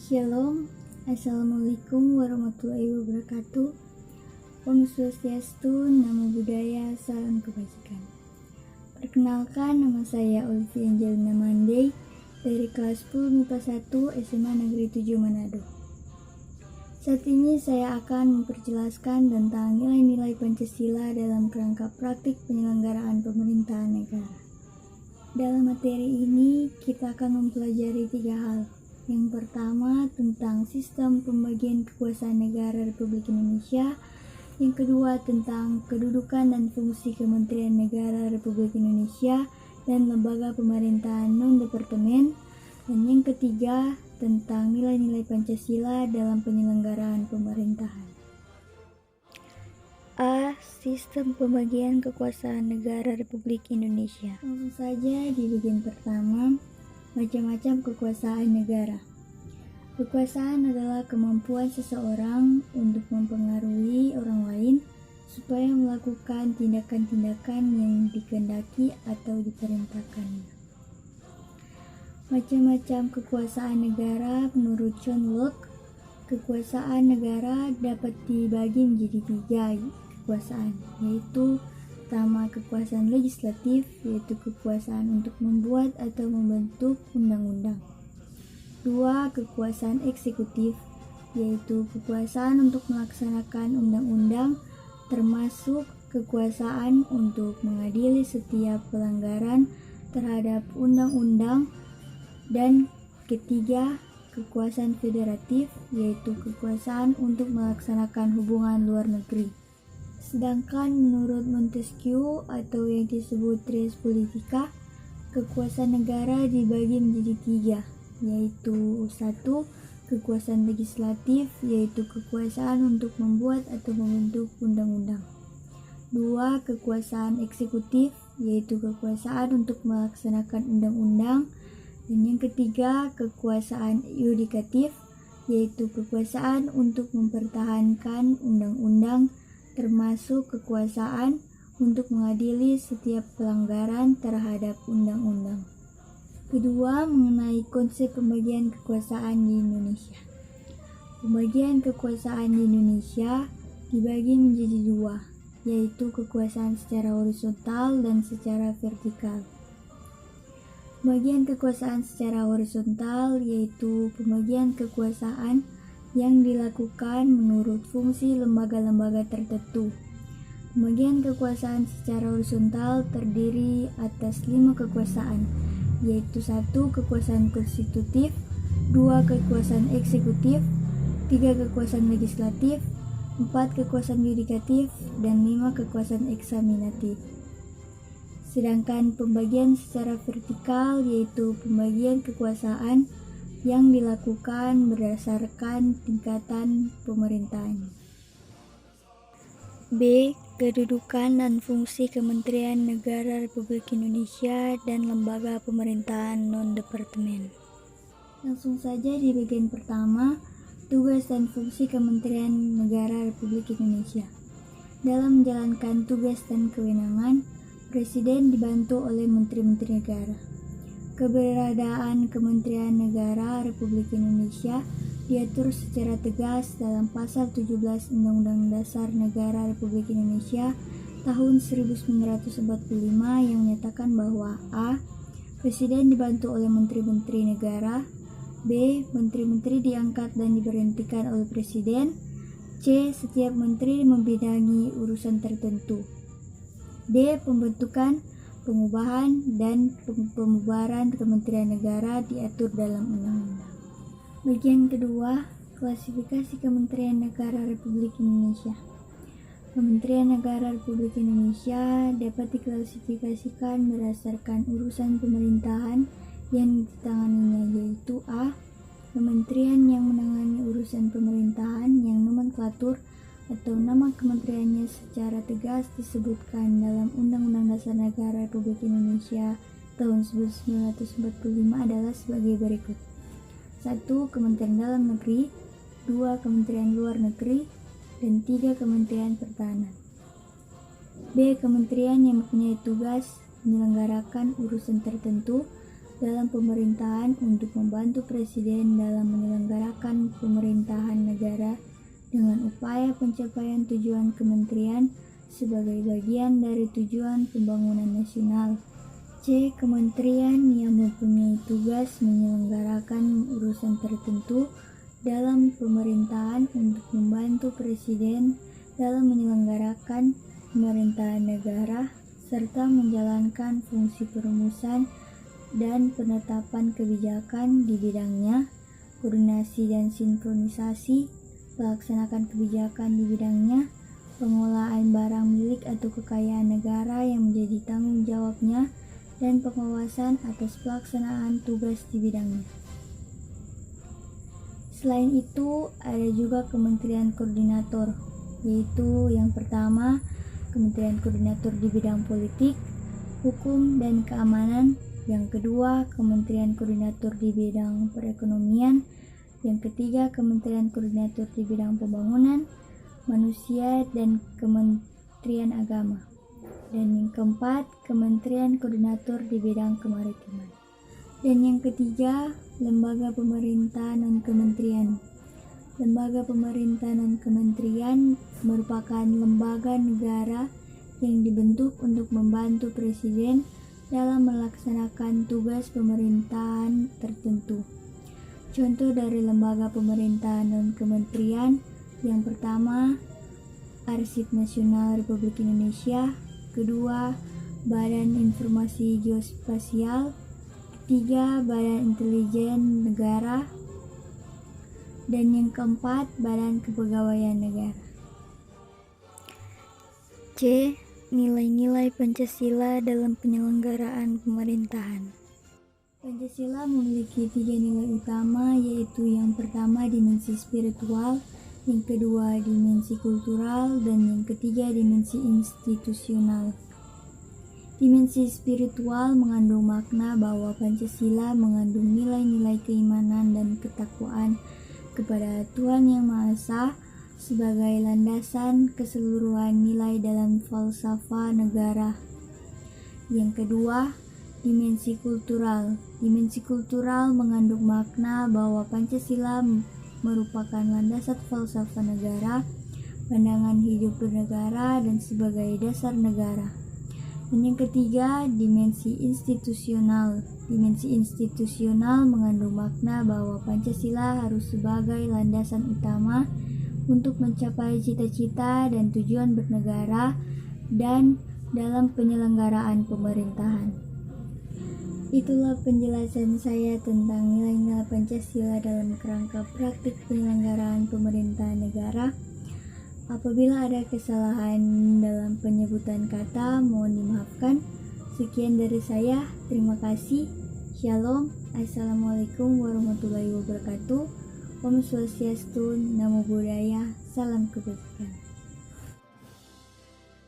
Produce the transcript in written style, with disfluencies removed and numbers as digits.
Shalom, Assalamualaikum warahmatullahi wabarakatuh. Om Swastiastu, Namo Buddhaya, salam kebajikan. Perkenalkan, nama saya Olivia Angelina Mandey dari kelas 10 MIPA 1 SMA Negeri 7 Manado. Saat ini saya akan memperjelaskan tentang nilai-nilai Pancasila dalam kerangka praktik penyelenggaraan pemerintahan negara. Dalam materi ini, kita akan mempelajari 3 hal. Yang pertama, tentang sistem pembagian kekuasaan negara Republik Indonesia. Yang kedua, tentang kedudukan dan fungsi Kementerian Negara Republik Indonesia dan lembaga pemerintahan non-departemen. Dan yang ketiga, tentang nilai-nilai Pancasila dalam penyelenggaraan pemerintahan. A. Sistem pembagian kekuasaan negara Republik Indonesia. Langsung saja di bagian pertama, macam-macam kekuasaan negara. Kekuasaan adalah kemampuan seseorang untuk mempengaruhi orang lain supaya melakukan tindakan-tindakan yang dikehendaki atau diperintahkannya. Macam-macam kekuasaan negara menurut John Locke. Kekuasaan negara dapat dibagi menjadi 3 kekuasaan, yaitu pertama, kekuasaan legislatif, yaitu kekuasaan untuk membuat atau membentuk undang-undang. 2. Kekuasaan eksekutif, yaitu kekuasaan untuk melaksanakan undang-undang, termasuk kekuasaan untuk mengadili setiap pelanggaran terhadap undang-undang. Dan ketiga, kekuasaan federatif, yaitu kekuasaan untuk melaksanakan hubungan luar negeri. Sedangkan menurut Montesquieu atau yang disebut res politica, kekuasaan negara dibagi menjadi 3, yaitu 1. Kekuasaan legislatif, yaitu kekuasaan untuk membuat atau membentuk undang-undang. 2. Kekuasaan eksekutif, yaitu kekuasaan untuk melaksanakan undang-undang. Dan yang ketiga, kekuasaan yudikatif, yaitu kekuasaan untuk mempertahankan undang-undang, termasuk kekuasaan untuk mengadili setiap pelanggaran terhadap undang-undang. Kedua, mengenai konsep pembagian kekuasaan di Indonesia. Pembagian kekuasaan di Indonesia dibagi menjadi 2, yaitu kekuasaan secara horizontal dan secara vertikal. Pembagian kekuasaan secara horizontal yaitu pembagian kekuasaan yang dilakukan menurut fungsi lembaga-lembaga tertentu. Pembagian kekuasaan secara horizontal terdiri atas 5 kekuasaan, yaitu 1. Kekuasaan konstitutif, 2. Kekuasaan eksekutif, 3. Kekuasaan legislatif, 4. Kekuasaan yudikatif, dan 5. Kekuasaan eksaminatif. Sedangkan pembagian secara vertikal yaitu pembagian kekuasaan yang dilakukan berdasarkan tingkatan pemerintahan. B. Kedudukan dan fungsi Kementerian Negara Republik Indonesia dan lembaga pemerintahan non-departemen. Langsung saja di bagian pertama, tugas dan fungsi Kementerian Negara Republik Indonesia. Dalam menjalankan tugas dan kewenangan, Presiden dibantu oleh Menteri-Menteri Negara. Keberadaan Kementerian Negara Republik Indonesia diatur secara tegas dalam Pasal 17 Undang-Undang Dasar Negara Republik Indonesia tahun 1945 yang menyatakan bahwa A. Presiden dibantu oleh Menteri-Menteri Negara. B. Menteri-Menteri diangkat dan diberhentikan oleh Presiden. C. Setiap menteri membidangi urusan tertentu. D. Pembentukan, pengubahan, dan pembubaran Kementerian Negara diatur dalam undang-undang. Bagian kedua, klasifikasi Kementerian Negara Republik Indonesia. Kementerian Negara Republik Indonesia dapat diklasifikasikan berdasarkan urusan pemerintahan yang ditanganinya, yaitu A. Kementerian yang menangani urusan pemerintahan yang nomenklatur atau nama kementeriannya secara tegas disebutkan dalam Undang-Undang Dasar Negara Republik Indonesia tahun 1945 adalah sebagai berikut. 1. Kementerian Dalam Negeri, 2. Kementerian Luar Negeri, dan 3. Kementerian Pertahanan. B. Kementerian yang mempunyai tugas menyelenggarakan urusan tertentu dalam pemerintahan untuk membantu Presiden dalam menyelenggarakan pemerintahan negara dengan upaya pencapaian tujuan kementerian sebagai bagian dari tujuan pembangunan nasional. C. Kementerian yang mempunyai tugas menyelenggarakan urusan tertentu dalam pemerintahan untuk membantu Presiden dalam menyelenggarakan pemerintahan negara serta menjalankan fungsi perumusan dan penetapan kebijakan di bidangnya, koordinasi dan sinkronisasi, melaksanakan kebijakan di bidangnya, pengelolaan barang milik atau kekayaan negara yang menjadi tanggung jawabnya, dan pengawasan atas pelaksanaan tugas di bidangnya. Selain itu, ada juga kementerian koordinator, yaitu yang pertama, kementerian koordinator di bidang politik, hukum, dan keamanan. Yang kedua, kementerian koordinator di bidang perekonomian. Yang ketiga, kementerian koordinator di bidang pembangunan manusia dan kementerian agama. Dan yang keempat, kementerian koordinator di bidang kemaritiman. Dan yang ketiga, lembaga pemerintah non-kementerian. Lembaga pemerintah non-kementerian merupakan lembaga negara yang dibentuk untuk membantu Presiden dalam melaksanakan tugas pemerintahan tertentu. Contoh dari lembaga pemerintahan non-kementerian, yang pertama, Arsip Nasional Republik Indonesia, kedua, Badan Informasi Geospasial, ketiga, Badan Intelijen Negara, dan yang keempat, Badan Kepegawaian Negara. C. Nilai-nilai Pancasila dalam penyelenggaraan pemerintahan. Pancasila memiliki 3 nilai utama, yaitu yang pertama dimensi spiritual, yang kedua dimensi kultural, dan yang ketiga dimensi institusional. Dimensi spiritual mengandung makna bahwa Pancasila mengandung nilai-nilai keimanan dan ketakwaan kepada Tuhan Yang Maha Esa sebagai landasan keseluruhan nilai dalam falsafah negara. Yang kedua, dimensi kultural. Dimensi kultural mengandung makna bahwa Pancasila merupakan landasan falsafah negara, pandangan hidup bernegara, dan sebagai dasar negara. Dan yang ketiga, dimensi institusional. Dimensi institusional mengandung makna bahwa Pancasila harus sebagai landasan utama untuk mencapai cita-cita dan tujuan bernegara dan dalam penyelenggaraan pemerintahan. Itulah penjelasan saya tentang nilai-nilai Pancasila dalam kerangka praktik penyelenggaraan pemerintahan negara. Apabila ada kesalahan dalam penyebutan kata, mohon dimaafkan. Sekian dari saya, terima kasih. Shalom, Assalamualaikum warahmatullahi wabarakatuh. Om Swastiastu, Namo Buddhaya, salam kebajikan.